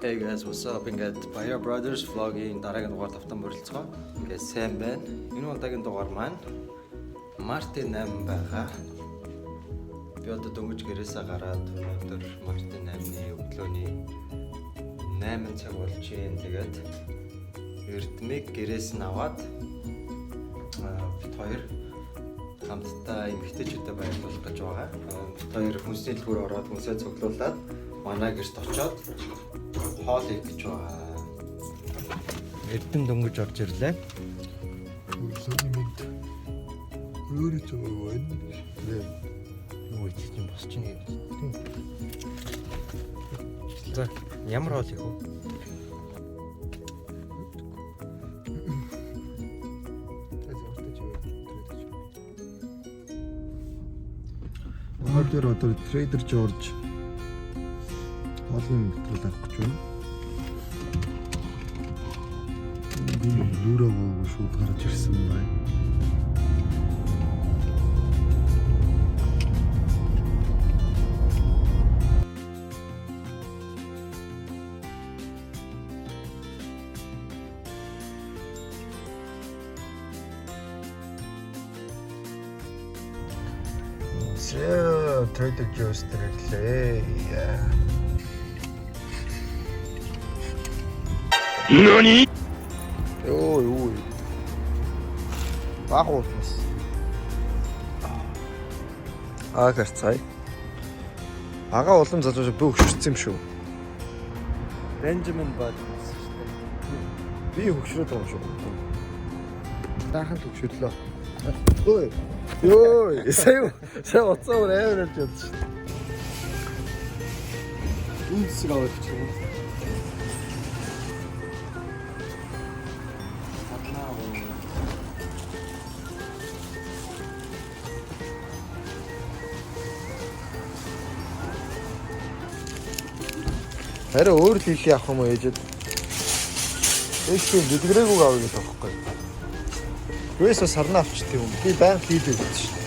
Hey guys, what's up? Ингээд Баяр Brothers vlog-ийн дараагийн дугаар тавтан бүрэлцгөө. Ингээд сайн байна. Энэ удаагийн дугаар маань Мартин 8 байгаа. Би одоо дөнгөж гэрээсээ гараад өнөөдөр Мартин 8-ны өглөөний 8 цаг болж байна. Тэгээд Эрдмийг гэрээс нь аваад бид хоёр хамтдаа эмэгтэйчүүдэд баярлуулах гэж байгаа. Бид хоёр хүнсний дэлгүүр ороод хүнсээ цуглуулад манай гэрт очоод хоол идэх гэж байгаа. Эрдэнэ дөнгөж орж ирлээ. Өглөөний мэд өөрөө ч байна. Юу идэх юм босч ийн. За, ямар хоол их вэ? Өнөөдөр одоо Trader George хоолны мэтрэл авах гэж байна. Би нүрээ шууд гарч ирсэн байна. Trader Joe's тэрлээ. Nani? Ой. Бахуус. Гарцай. Ага улам залууш бүх хөшөрсөн юм шүү. Benjamin Button шүү дээ. Би хөшрөөд байгаа шүү. Дахин хөшөрлөө. Ой. Йой, сая уцаар амар болж байна шүү. Үнсэг аваад чи. Харин өөр л хийх явах юм уу ээжэд. Ээжтэй дэлгэрээгүй авъя гэж байхгүй. Юуэсээ сарна авчт юм. Би баян хийдэг гэж шүү.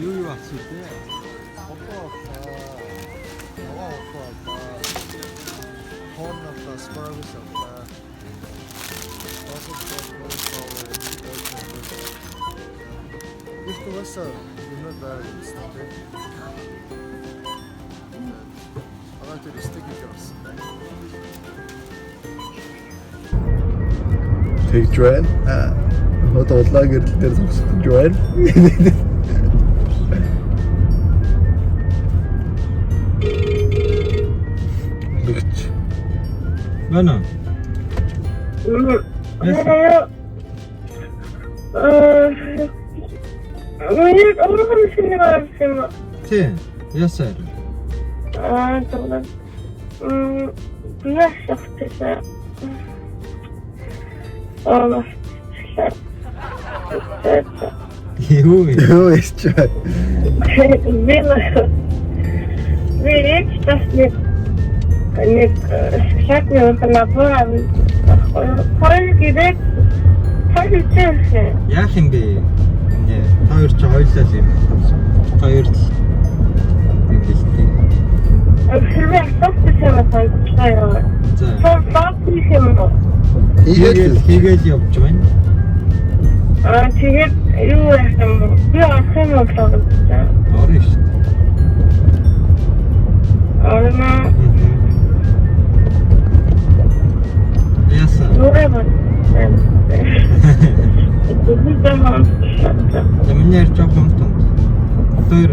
Юу авсан бэ? Тэгж байна. Одоо улаан гэрэл дээр зогсож байна. Байна. Тий, ясаар. Тогда. Я шахтера. Юу ясч байна. Видите, что нэг шатны унтнаа хоёр гэдэг хоёр яах юм бэ? Нэ хоёр ч ойлоо юм. Хоёр л юм гэлтэй. хэрвээ софтвер санагдчихаа. За. Софтвер юм уу? Хийгээл явж байна. Тэгээд юу яасан бэ? Би авах юм уу гэсэн. Орно шүү дээ. Орно. Яса. Нүрээ. Миний жоохон танд. Тэр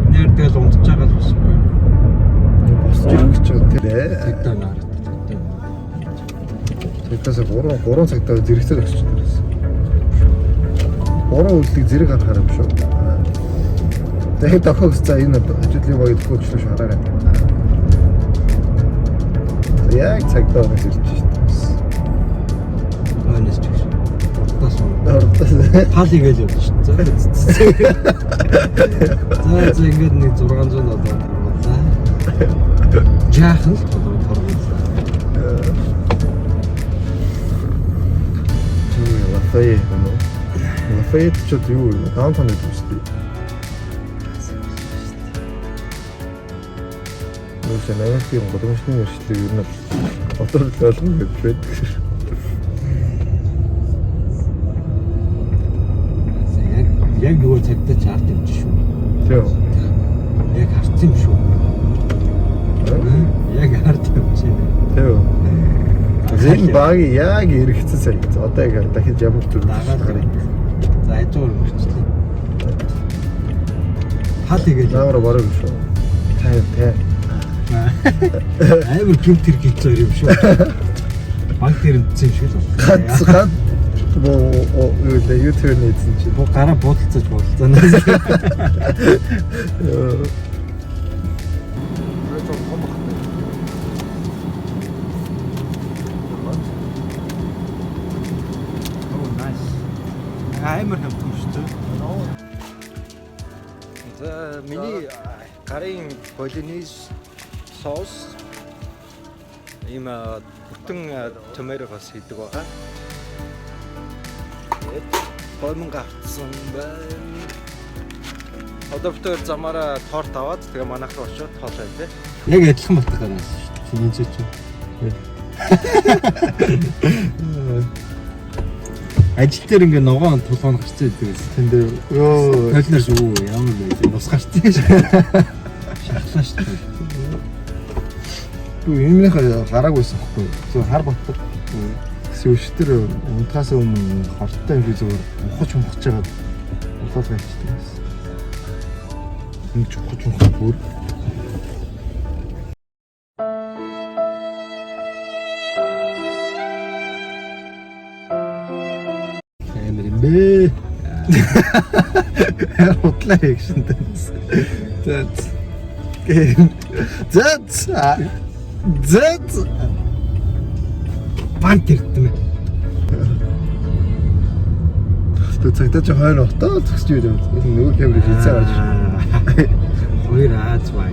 нэрдэл унтж байгаа л басгүй. Босч ирэх гэж байгаа тийм. Тэгтээ нараад. Тэгтээс 3 цагтаа зэрэгцээр очиж байсан. 3 үлдийг зэрэг анхаарам шүү. Тэгээд тохиогс за энэ ажлын боёд хөөчлөж хараарай. Яг цагтаа ирж шүү дээ. Өнөөс ч гэж. Урдаас Ордос. Хаал игээл явж шүү дээ. За ингээд нэг 600 доллар бодлаа. Жаахан л торгууллаа. Лафайет гэнэ. Лафайет ч юу вэ? Даунтаун гэдэг шүү дээ. Нөөс Америкийн годомчны өршлөг ер нь одорлол болгоно гэж байдаг. Яг нөгөө цагтаа чарт явж шүү. Тийм. Яг харц юм шүү. Яг харт явж байна. Тийм. Зэн баг яг эргэцэн цаг. Одоо яг дахиж ямар зүйл дагаад. За ажуур мөрчлээ. Хал игээл наагаараа бараг шүү. Тай. Амар гэмт хэрэг хийчихээр юм шүү. Банк дээр үтсэн шүү л. Ганцхан YouTube нээсэн чи гараа буудалцаж боолцоно. Амар хэмтэн шүү дээ. За миний гарын болинез соус ийм бүтэн томатогоос хийдэг байгаа. Бомн гавцсан байна. Одоofтоор замаараа торт аваад тэгээ манайх руу очиод тоолоо юм те. Яг адилхан болтох юм шүү дээ. Чиний ч. Ажил дээр ингээ ногоон тулгоон гарцсан байдаг. Тэн дээр ёо толноор шүү ямар вэ? Нус гарцсан шүү. Шахлаа шүү. Юунийхээ гараагүйсэн хэвгүй. Зөв хар ботдог. Сүвчтэр унтахаас өмнө хорттой ингээ зөвөр ухаж байгаа болоод байцдаг. Нэг ухаж бүр Эмэрэмбэ. Хотлаа экшн дэнс. Зэт. Пантерт мэ. Тэг цагтаа ч хойно отоо зөксч юу юм. Энэ нөгөө камерыг хийцээ гарч. Хоёр Аз баг.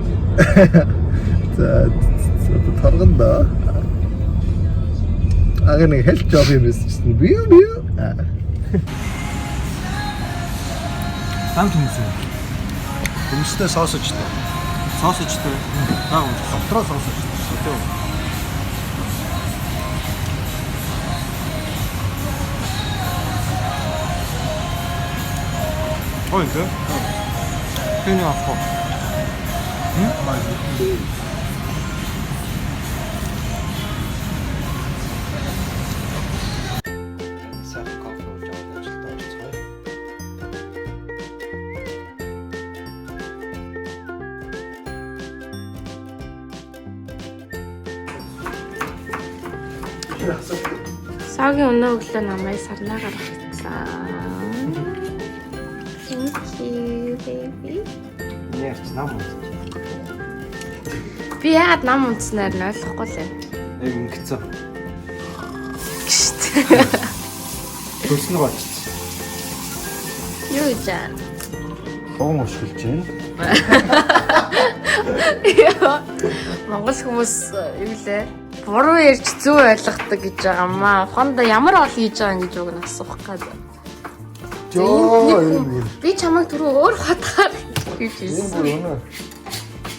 За торгондоо. Агаар нэг хэлж жоох юм байсан. Бию. Там түнсэн. Хүмүүстэй соосочтой. Соосочтой. Аа, Дотроо соосочтой. Тийм. Ой, да. Тэний авах. Сах кофе ууж аваад ажилдаа орцгоё. Сагийн өнөө өглөө намайг сарнаагаар авчихсан. Thank you, baby. Яач нам уу? Би яагаад нам унтснаар нь ойлгохгүй л юм. Яг ингэцэн. Гшт. Хөлснө болчихсон. Юу жаа? Богом ушгэлж байна. Монгол хүмүүс юу лээ? Буруу ярьж зөв ойлгохдаг гэж байгаа маа. Хондо ямар ол хийж байгаа гэж үг нь асуух гээд. Би чамайг түрүү өөр хатгаар гэж хэлсэн.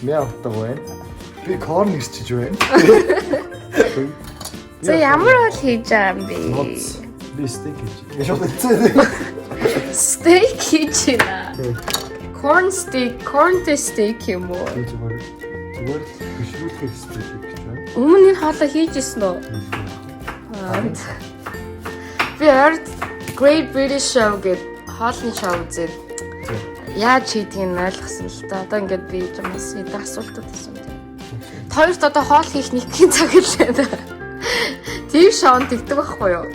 Мэ автаг байна. Би корн ирчиж байна. За ямар ол хийж байгаа юм бэ? Би стейк хийж. Яг үгүй. Стейк хийж байна. Corn steak юм уу? Зүгээр бишрүүлэх стейк гэж байна. Өмнө энэ хоолой хийж исэн үү? Би орд Great British Show гэдэг хоолны шоу үзээд яаж хийдгийг нь ойлгосон л та. Одоо ингээд би юмас хэдэн асуултууд хийсэн юм. Хоёрт одоо хоол хийх нэгэн цаг л байна. Тэр шоунд тэгдэг байхгүй юу?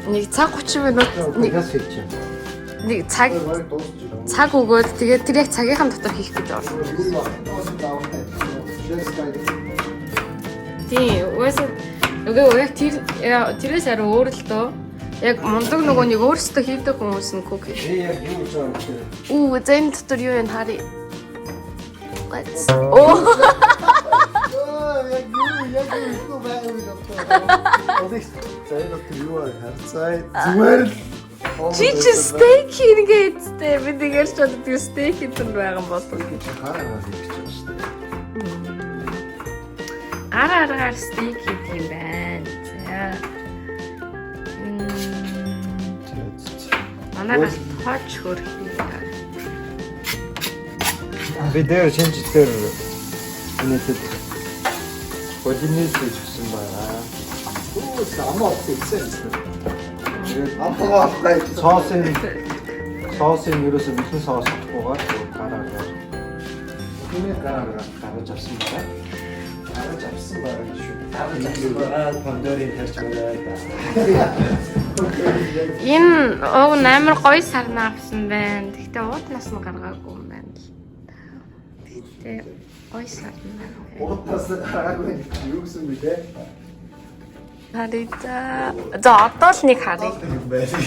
Нэг цаг 30 минут нэг цаг цаг өгөөд тэгээд тэр яг цагийнхан дотор хийх гэж байна. Тийм, үгүй яг тэрээс арай өөр л дөө. Яг мундаг нөгөө нэг өөрсдөө хийдэг хүмүүс нь кук. Яг юу гэж байгаа юм бэ? Зэн дотор юу юм харъя. Оо. Яг юу байгаа юм бэ? Одис зайн дотор юу харцай зүгээр л Чи стейк хийгээд тээ би тэгэл ч одоо тэр стейк хийх нь байгаа юм болов. хаараа хийж байгаа шүү дээ. Араар стейк хийх юм байна. За. Манайс хооч хөрх юм. Видео шинжилгээр үнэхээр бодинээс хийсэн байна. Оо самаа хийсэн юм. Амгаа гай Соосын ерөөсөө бэлэн соос авахгүйгээр гараагаар. энэ гараа Гаргаж авсан байна. гараж авсан байгаа шүү. Гаргаж авсан байгаа помидорыг тарьж байгаа. Энэ оо амар гоё сарна авсан байна. Гэхдээ ууднаас нь гаргаагүй юм байна л. Гэхдээ гоё сарна. Уутаас гараагүй юу гэсэн бэ те? Харин за одоо л нэг харъя. юм байна.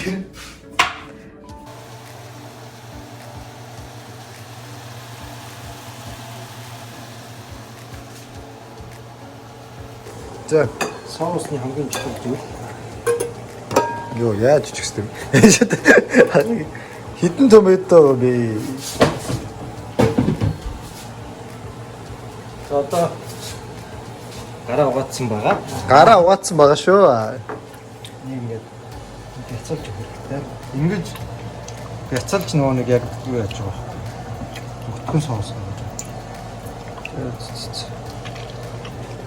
За Соусны хамгийн чухал зүйл ёо яаж ч гэсэн. Хитэн томато би одоо гараа угаацсан байгаа. гараа угаацсан байгаа шүү. Нэг ингээд бяцалж өгөхтэй. Ингэж бяцалж нөгөө нэг яг юу яаж байгаа. Өтгөн соус гэж.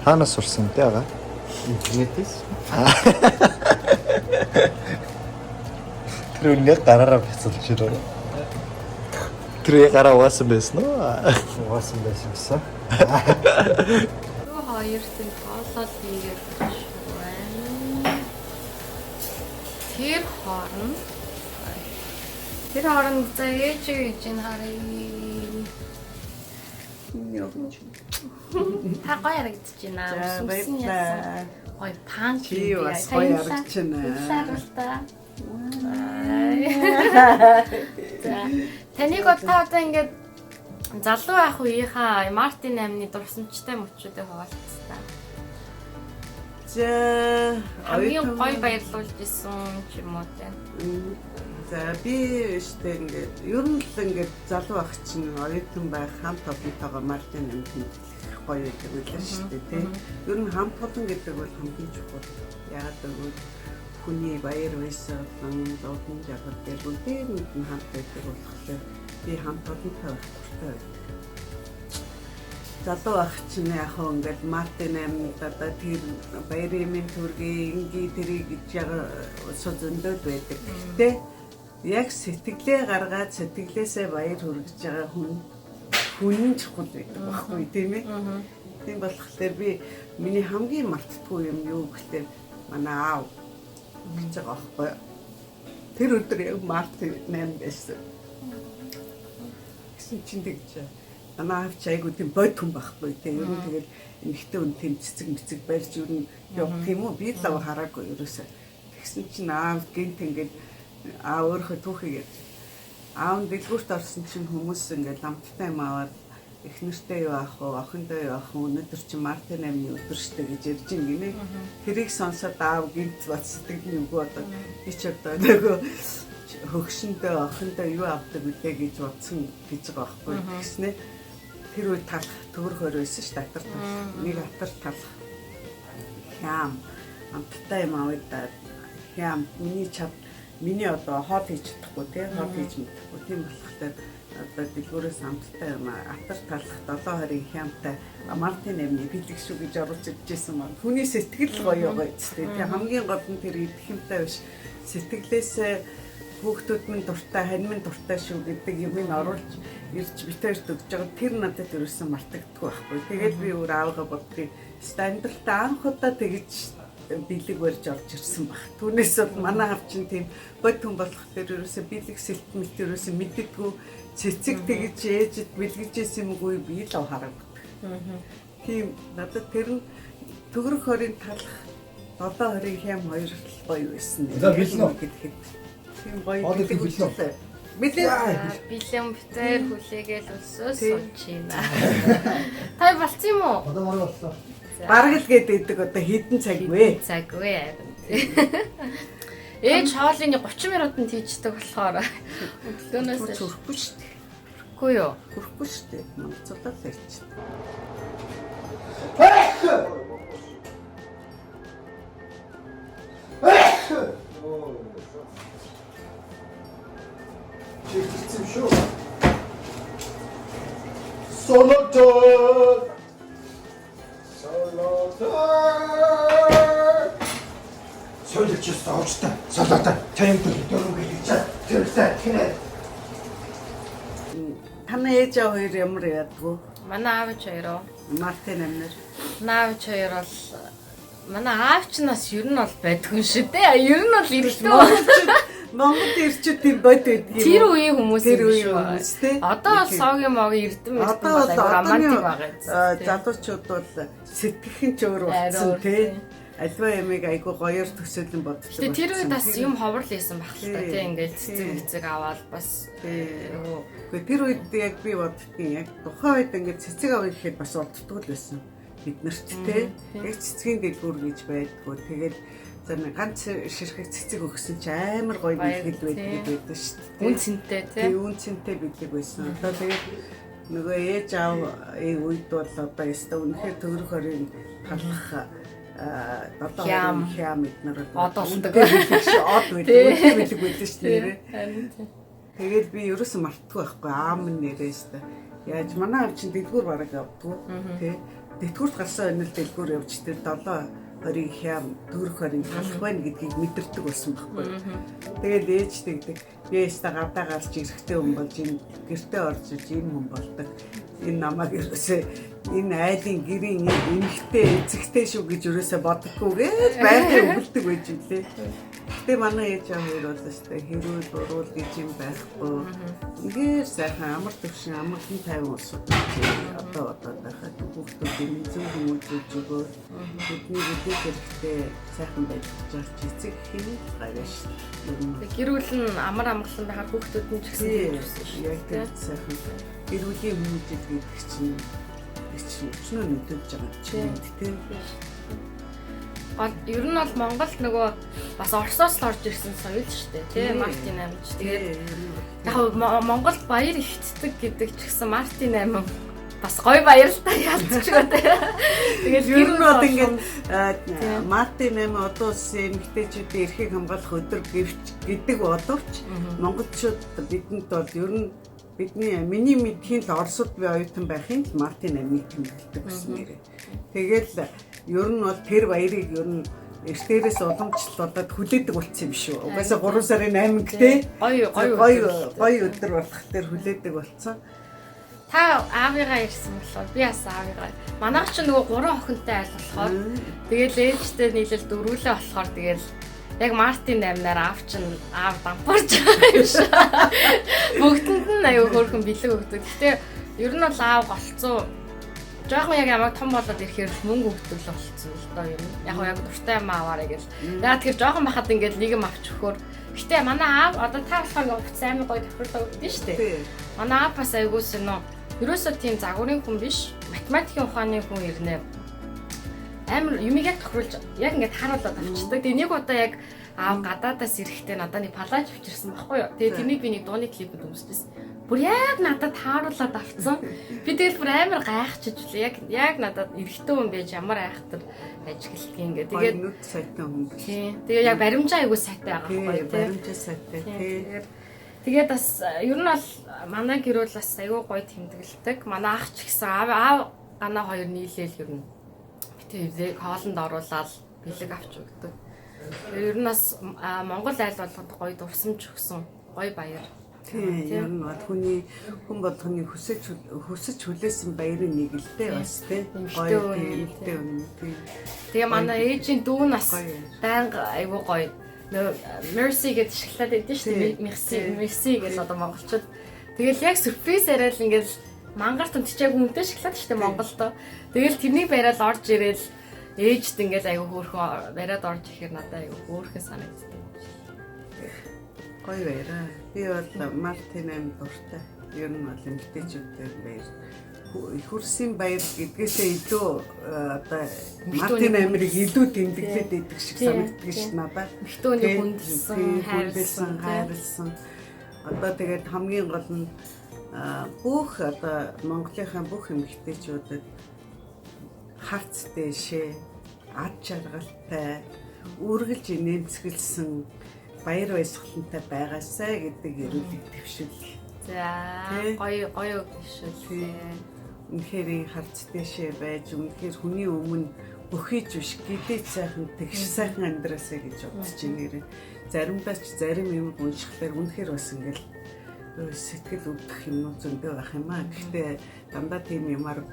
Хаанаас сурсан те ага? Интернетээс. Тэр үнэ гараараа бяцалж ирээ. Тэр гараа угаасан байсан уу? Угаасан байсан гэсэн. Хоёрт нь тоолол хийгээд байна. Тэр хооронд за ээж нь харъя. Та гоё харагдаж байна. Баярлалаа. Гоё панч. Чи бас гоё харагдаж байна. За таныг одоо ингээд залуу байх үеийнхаа Мартин 8-ны дурсамжтай мөчүүдээ хуваалцсан. За Хамгийн гоё баярлуулж исэн ч юм уу те. За би өштэй ингээд ер нь л ингээд залуу ах чинь оюутан байх хамт олонтойгоо Мартин 8-нд гоё гэдэг байлаа шүү дээ тий. Ер нь хамт олон гэдэг бол хамгийн чухал. Яагаад гэвэл хүний баяр баясгал дуудан жагад гэх үл дээр нь хамт байдаг болохоор би хамт олонтой байх хэрэгтэй байдаг. Залуу ах чинь яг хөө ингээд Мартин 8-нд одоо тэр баярын минь төргийн ингээ тэрийг гэж яг зөндөд байдаг. Тэ яг сэтгэлээ гаргаад сэтгэлээсээ баяр хүргэж байгаа хүн чухал байдаг байхгүй тийм ээ. Тийм болохоор би миний хамгийн мартдаггүй юм юу гэхээр манай аав гэж байгаа байхгүй. Тэр өдөр яг Мартин 8 байсан. Гэсэн чинь тэгж манай аав чайгуу тийм бод хүн байхгүй тийм. Ер нь тэгэл эмэгтэй хүн тийм цэцэг барьж ер нь явах юм уу? Би л хараагүй ерөөсөө. Тэгсэн чинь аав гинт ингээд өөрийнхөө түүхийгээд аав дэлгүүрт орсон чинь хүмүүс ингээд ламттай юм аваад их нэртэй юу аах вэ, охиндоо юу аах вэ, өнөөдөр чи Мартин 8-ны өдөр штэ гэж ярьж ин гинэ. Тэрийг сонсоод аав гинт бат сэтгэлийн үгүй одоо би ч одоо нөгөө хөгшөндөө охиндоо юу авдаг үлээ гэж бодсон гэж байгаа байхгүй гэснэ. Тэр үе талах төгрөх хөр байсан ш татар талах. Нэг атар талах. Хям амттай юм аваад хям миний одоо хоол хийж чадахгүй тийм хоол хийж мэдхгүй тийм болохоор одоо дэлгүүрээс амттай юм атар талах 7-20 хямтай Мартин 8-ны бэлэг шүү гэж оруулж иржсэн маань хүний сэтгэл гоё гоё тийм хамгийн гол нь тэр идэх юмтай биш сэтгэлээсээ хүүхдүүд минь дуртай хань минь дуртай шүү гэдэг юмыг оруулж ирж битэрт өгж байгаа тэр надад ерөөсөн мартагддаггүй байхгүй. Тэгээд би өөр аавгаа бодгийг стандарт анх удаа тэгж бэлэг барьж орж ирсэн баг. Түүнээс бол манай аав чинь тийм бод хүн болох дээр ерөөсөө бэлэг сэлтмэлт ерөөсөө мэддэггүй цэцэг тэгж ээжэд бэлгэж исэн юм уу би л харагд. Тийм надад тэр төгрөг хорийн талах 7-20 хям хоёр гоё байсан. За билнэ. Гэхэд тийм гоё Одод бэлэг билнэ. үлээ. Билээ. Бэлэн битээр хүлээгээл өсөө суучихна. Тай болцсон юм уу? Одоо мөр боллоо. Бараг л гэдэг одоо хідэн цаг вэ? Цаг вэ харин. Ээж хоолны 30 минутанд хийждэг болохоор өглөөнөөс Хүрхгүй шүү дээ. Үгүй юу? Хүрхгүй шүү дээ. Монцолоо л ярьж. Чигтсэн шүү. Солото. Солиоч соочтой. Солото. Тайм дөрөв гэж тэрсээ тэнэ. Таны ээж аваа хоёр ямар ядгүй? Манай аав ч хоёроо. Мартин амнер. Наавч хоёр бол манай аавч нас ер нь бол байдгүй шүү дээ. Ер нь бол ирэлтээ. Монгол ирчүүд тийм бод байдаг юм. Тэр үеийн хүмүүс Тэр юм үеийн шүү. хүмүүс тий. Одоо бол соогийн могийн эрдэм бол романтик байгаа. Залуучууд бол сэтгэхэн ч өөр болсон тий. Альва ямиг айгу гоёор төсөөлөн боддог. Тэгээ тэр үед бас юм ховрол ийсэн баг л та тий. Ингээл цэцэг аваад бас Гэхдээ тэр үед яг би боддгийн яг тухайн үед ингээд цэцэг авах гэхэд бас олддгүй л байсан. Бид нарт тий. Яг цэцгийн дэлгүүр гэж байдгүй. Тэгээд ганц ширхэг цэцэг өгсөн чи амар гоё бэлгэл байдаг шүү дээ. үнцэнтэй тий. Үн цэнтэй бэлэг байсан. Одоо тэгээд нөгөө ээж аав үед бол одоо яста үнэхээр төгрөг хорийн талах хям эднэр одолдог. Од бэлэг байдаг шүү дээ. Тэгээд би ерөөсөн мартахгүй байхгүй аав минь нэрээс та. Яаж манай аав чинь дэлгүүр бараг авдгүй тий. Дэлгүүрт гарсан өнөл дэлгүүр явж тэр 7-20 хям төгрөг хорийн талах байна гэдгийг мэдэрдэг болсон байхгүй. Тэгээд ээж тэгдэг. Яста гадаа гарч ирэхтэй хүн болж энэ гэртээ орж иж энэ хүн болдог. Энэ намайг ерөөсөө энэ айлын гэрийн эмхтэй эцэгтэй шүү гэж ерөөсөө боддоггүйгээд байраа өвлөдөг байж үлээ. Гэтэ манай ээж аав хоёр бол өстэй хэрүүл дуруул гэж юм байхгүй. Ингээд сайхан амар төвшин амархан тайван усууд одоо байхад хүүхдүүдийн зөв хүмүүжүүлж өгөө. Бидний бүтээх хэрэгтэй сайхан байж байгаа эцэг хин гайваш. Гэрүүл нь амар амгалан байхад хүүхдүүд нь ч гэсэн хийжсэн шүү. Яг тэр сайхан гэрүүлийн хүмүүжил гэдэг чинь өчнөө нөтөлж байгаа чинь тийм. Ер нь бол Монголд нөгөө бас Оросоос л орж ирсэн соёл шүү дээ тий. Мартин амж. Тэгээд яг Монголд баяр ихтдэг гэдэг ч гэсэн Мартин амин бас гоё баярлалтай ялцчихгүй тий. Тэгээд ер нь бол ингээд Мартин амин одоо улсын эмэгтэйчүүдийн эрхийг хамгаалах өдөр гэдэг боловч монголчууд бидэнд бол ер нь миний мэдхийн л Оросд би оюутан байхын л Мартин амийг тэмдэглэдэг гэсэн нэрээ. Тэгэл ер нь бол тэр баярыг ер нь эртээрээс уламжлалаад хүлээдэг болсон юм шүү. Угаасаа 3 сарын 8-нд тий гоё өдөр болох тэр хүлээдэг болсон. Та аавыгаа ирсэн болохоор би бас аавыгаа. Манайх ч нөгөө 3 охинтой айл болохоор тэгэл ээжтэй нийлэл дөрвөлээ болохоор тэгэл яг Мартин амнаар аав дампуурч байгаа юм шиг. Бүгдэнд нь аюу хөөрхөн бэлэг өгдөг. Гэтэ ер нь бол аав голцоо жоохон яг ямаг том болоод ирэхээр мөнгө өгдөг л болцсон л доо юм. Яг дуртай юм аваарай гэл. Яг тэр жоохон бахад ингээд нэг юм авч өгөхөөр. Гэтэ манай аав одоо та болохоор уцс амин гоё тохирлоо өгдөө шүү дээ. Манай аав бас айгуус нөө ерөөсөө тийм загварын хүн биш. Математикийн ухааны хүн ирнэ. Амар юмыг яг тохируулж яг ингээд харуулад авчдаг. Тэгээ нэг удаа яг аав гадаадаас ирэхдээ надад нэг палаж авчирсан байхгүй юу. Тэгээ тэрнийг би нэг дууны клипэд өмсдөөс. Бүр яг надад тааруулаад авцсан. Би тэгэл бүр амар гайхчихж үлээ. Яг надад эрэхтэн хүн байж ямар айхтар ажиглалт ингээд. Тэгээд нүд сайтай хүн. Тийм. Тэгээ яг баримжаа айгуу сайтай байгаа байхгүй юу. Баримжаа сайтай. Тэгээд бас ер нь бол манай гэр бүл бас айгуу гоё тэмдэглэдэг. Манай ах ч гэсэн аав ганаа хоёр нийлээл ер нь битээ хоолнд оруулаад бэлэг авч өгдөг. Ер нь бас Монгол айл болгоод гоё дурсамж өгсөн гоё баяр. Тийм ер нь бол хүн болгоны хүсэж хүлээсэн баярын нэг л дээ бас тийм гоё тийм. Тэгээ манай ээжийн дүү нас байнга айгуу гоё. Mercy гэж шоколад өгдөн шүү дээ. Mercy гэж одоо монголчууд. Тэгэл яг сюрприз яриад ингээл мангар томтчааг үнэтэй шоколад шүү дээ Монголд. Тэгэл тэрнийг бариад орж ирээл ээжд ингээл айгуу хөөрхөн бариад орж ирэхээр надад айгуу хөөрхөн санагддаг. Гоё баяраа. Би бол Мартин аим дуртай. Ер нь бол эмэгтэйчүүдээр баяр. Хөрсийн баяр гэдгээсээ илүү одоо Мартин аймрыг илүү тэмдэглээд идэх шиг санагддаг ш надад. Эмэгтэйний хүндэлсэн, хайрлсан. Одоо тэгээд хамгийн гол нь бүх одоо Монголынхаа бүх эмэгтэйчүүдэд харц дэшээ, ад жаргалтай, үргэлж нэмцгэлсэн баяр баясгалантай байгаасай гэдэг ерөнхий төвшил. За гоё гişэл. Үнэхээр харц дэшээ байж үнэхээр хүний өмнө бөхийж биш гэдээ сайхан тэгш сайхан амьдраасаа гэж бодож байна. Заримдаа ч зарим юм уншихлаар үнэхээр бас ингээл сэтгэл өвдөх юм зөндөө байх юм аа. Гэхдээ дандаа тийм юмар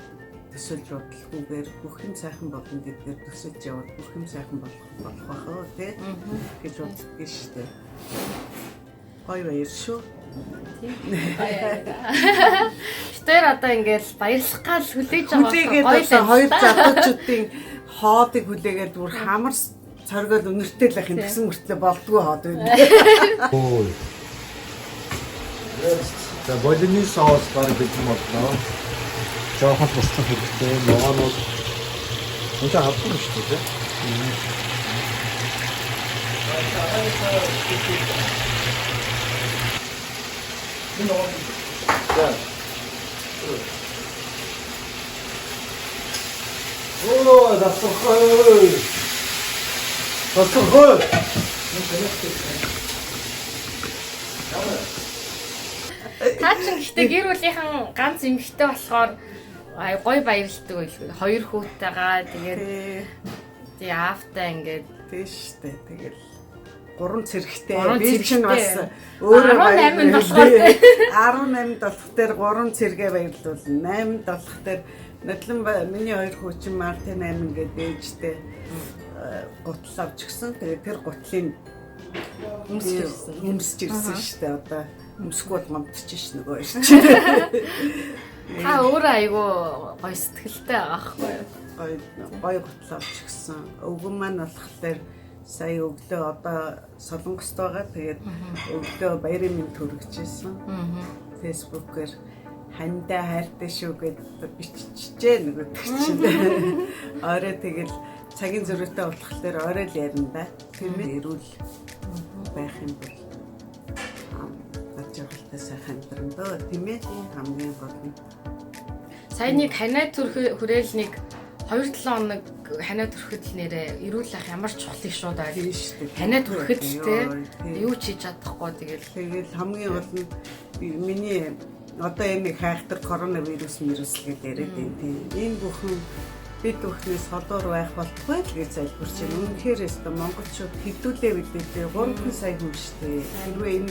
төсөлж бодлохгүйгээр бүх юм сайхан болно гэдгээр төсөлж яваад бүх юм сайхан болох байх оо тий гэж боддог шүү дээ. Гоё баяр шүү. Тэр одоо ингээл баярлах гал хүлээж байгаа гоё л хоёр залуучуудын хоодыг хүлээгээд бүр хамар цоргол өнөртэй л ахын гэсэн мөртлөө болдгоо хоод байна. Ой. За болины соус гарыг бий боллоо. Жоохон туслах хэрэгтэй. Ногоонууд үнтэй хавдаг шүү дээ. Оо, дасхой. Дасхой. Таачин гэхдээ гэр бүлийнхэн ганц эмэгтэй болохоор гоё баярлдаг байлгүй. Хоёр хүүтэйгаа тэгээд аавтай ингээд тийш дээ. Тэгэл 3 цэрэгтэй. Би чинь бас өөрөө 18 болохоор 18 болох дээр 3 цэргээ баярлуулна. 8 болох дээр надлан миний хоёр хүүчин Мартин 8 ингээд ээжтэй гутал авч гисэн. Тэгээд тэр гутлын өмсөж ирсэн шүү дээ. Одоо өмсгүүд мамдчих нөгөө шүү. Та өөрөө айгуу гоё сэтгэлтэй байгаа байхгүй юу? Гоё гутал авч гисэн. Өвгөн маань болохоор сая өглөө одоо Солонгост байгаа. Тэгээд өглөө баярын мэнд төрөгчээсэн. Фэйсбүүкээр хандаа хайртай шүү гэд биччихжээ нөгөө чинь. Орой тэгэл цагийн зөрүүтэй болохоор орой л ярина да. Тийм эрүүл байх юм бол ажиглалтай сайхан амьдрандаа тийм ээ хамгийн гол нь. Сая нэг ханаа төрөх хүрээл нэг 2-7 хоног ханаа төрөхөд л нэрээ эрүүл ах ямар чухал их шууд тийм шүү дээ. Ханаа төрөхөд л те юу ч хийж чадахгүй тэгэл хамгийн гол нь миний одоо энэ хайхтар коронавирус гэдэг яриад байна тийм. Энэ бүхэн бид бүхнээс холоор байх болтугай л гэж залбирч байна. Үнэхээр өстө монголчууд хэдүүлээ бидээ 3 сая хүн штэ. Хэрвээ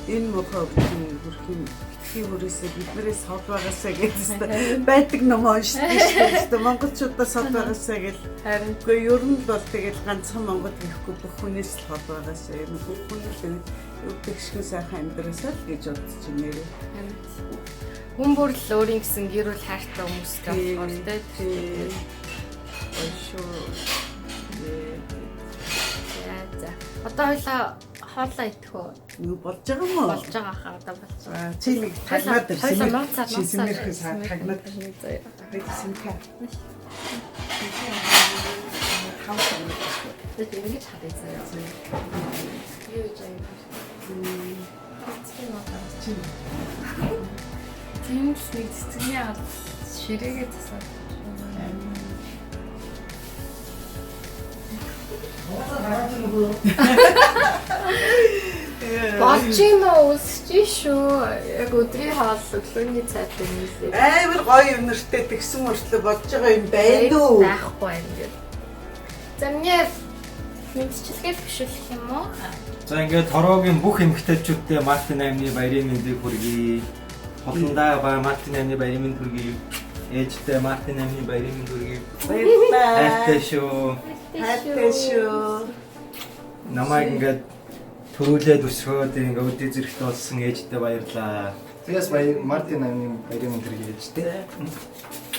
энэ мохоо бүрхэн битгий бүрээсээ биднээс хол байгаасаа гэсэн байдаг ном уншдаг штэ. Монголчуудаас хол байгаасаа гэл. Харин ер нь бол тэгэл ганцхан монгол гэхгүй бүх хүнээс л хол байгаасаа юм. Бүх хүн л өвдөг шиг сайхан амьдраасаа л гэж бодож байна. Хүн бүр л өөрийн гэсэн гэр бүл хайртай хүмүүстэй болохоор тийм. Ошоо. За. Одоо хоолоо идэх үү? Юу болж байгаа юм уу? Болж байгаа хаа одоо болж байгаа. Чи нэг тагнаад ирсэн. Шисмэрхээс тагнаад ирсэн ка. Хавтаа. Бид ингэж хадацсан. Юу гэж юм. Тийм л нэг цэцгийн яагаад ширээгээ засаад. Бачино үсчих шүү. Яг өдрийн хоол өглөөний цайтай нийлээ. Амар гоё өнөртэй тэгсэн мөртлөө бодож байгаа юм байна уу? Байхгүй юм гээд. За миний мэдчилгээ бишүүлэх юм уу? За ингээд хороогийн бүх эмэгтэйчүүдтэй Мартин 8-ны баярын мэндийг хүргэе. Холондоо ба Мартин 8-ны баярын мэнд хүргэе. Ээжтэй Мартин 8-ны баярын мэнд хүргэе. Баярлалаа. Хайртай шүү. Хайртай шүү. Намайг ингээд төрүүлээд өсгөөд ингээд өдөө зэрэгтэй болсон ээжтэй баярлаа. Тэгээс Мартин 8-ны баярын мэнд хүргэе ээжтэй.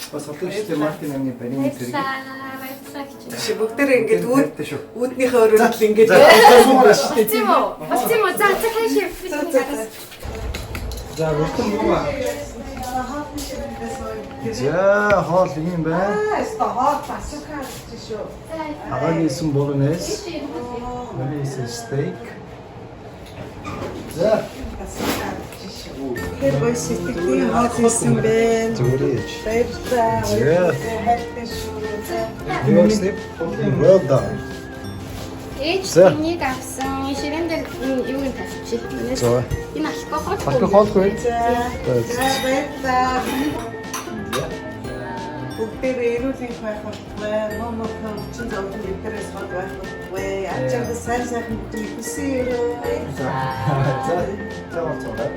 Бас хотогчтой Мартин 8-ны баярын мэнд хүргэе. Чи бүгдээрээ ингээд Хайртай шүү. үүднийхээ өрөөнд л ингээд Болцсон уу? За хайшаа. За өртөн муу. За хоол юм байна. хоол басукаа шүү. Агагийн сэн болонес. Болонес стейк. За Тэр гоё сэтгэлийн хоол хийсэн байна. зүгээрэж. Баярлалаа. Хайртай шүү. Юу степ? Well done. Ээж За. энийг авсан. Ширэн дээр юу юм тавьчих. За. Энэ алкогол. Алкоголгүй. Баярлалаа. Бүгдээрээ эрүүл байх болтугай. Номоо чин зовлон интерес хот байх болтугай. Ачаад сайн сайхан бүтээл хүсэн өрөө. За. За орцоо.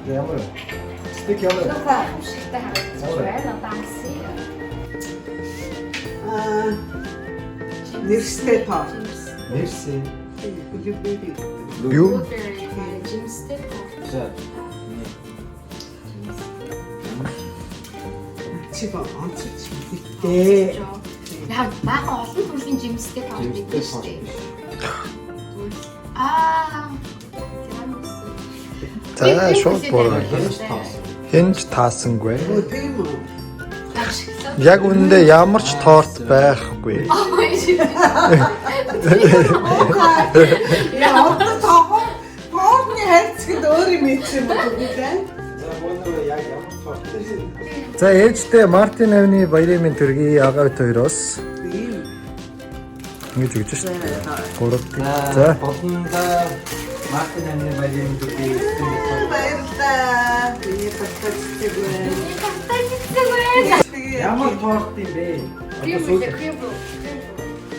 Ямар? Стейк ямар? Шигтэй харагдаж байна. Данси. Нэрстэй тоо. Мерси. Бүлэбэри. Юу? Жимстэй. За. Чиба онцч битээ. Яг бага олон төрлийн жимстэй тоо гэдэг шүү дээ. Аа. За шууд бороо. Хинж таасангүй. Тийм үү? Яг үүндээ ямар ч торт байхгүй. Яа, тоорны хайцгд өөр юм ийсэн юм уу гэдэг. За өнөө яг ямар торт вэ? За ээжтэй Мартин 8-ны баярын мэнд төргий агаад хоёроос Тийм. ингэж өгч шүү дээ. Гурав. За. Холондоо Мартин 8-ны баярын мэнд хүргэе. Баярлалаа. Миний татдаг байна. Ямар торт юм бэ?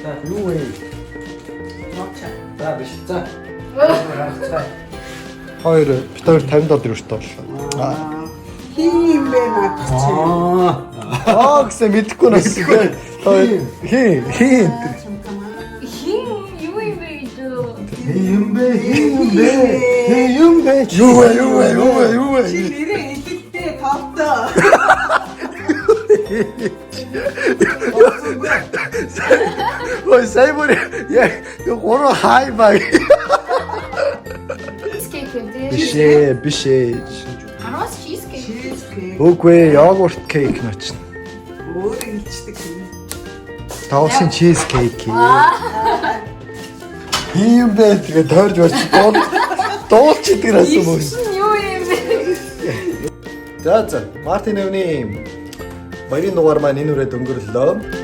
За юу вэ? За биш. За. Хоёр бит хоёр 50 доллар өртөө боллоо. Хин юм бэ надад чи? Гэсэн мэдэхгүй нас. Хин. Хин юу юм бэ гэж. Юм бэ? Юу вэ? Чи нэрээ илэгтэй тавтаа. Ой сайбор яг гурван хай баг. Чизкейк үү? Биш. Хараас чизкейк. Чизкейк. Үгүй йогурт кейк ноч. Өөр илчдэг юм. Тавсан чиз кейк. Юм бэ тэгээ тойрж барьсан. Дуулч идэг насан мөн. Юу юм бэ? За Мартин 8-ны баярын дугаар маань энэ үрээд өнгөрлөө.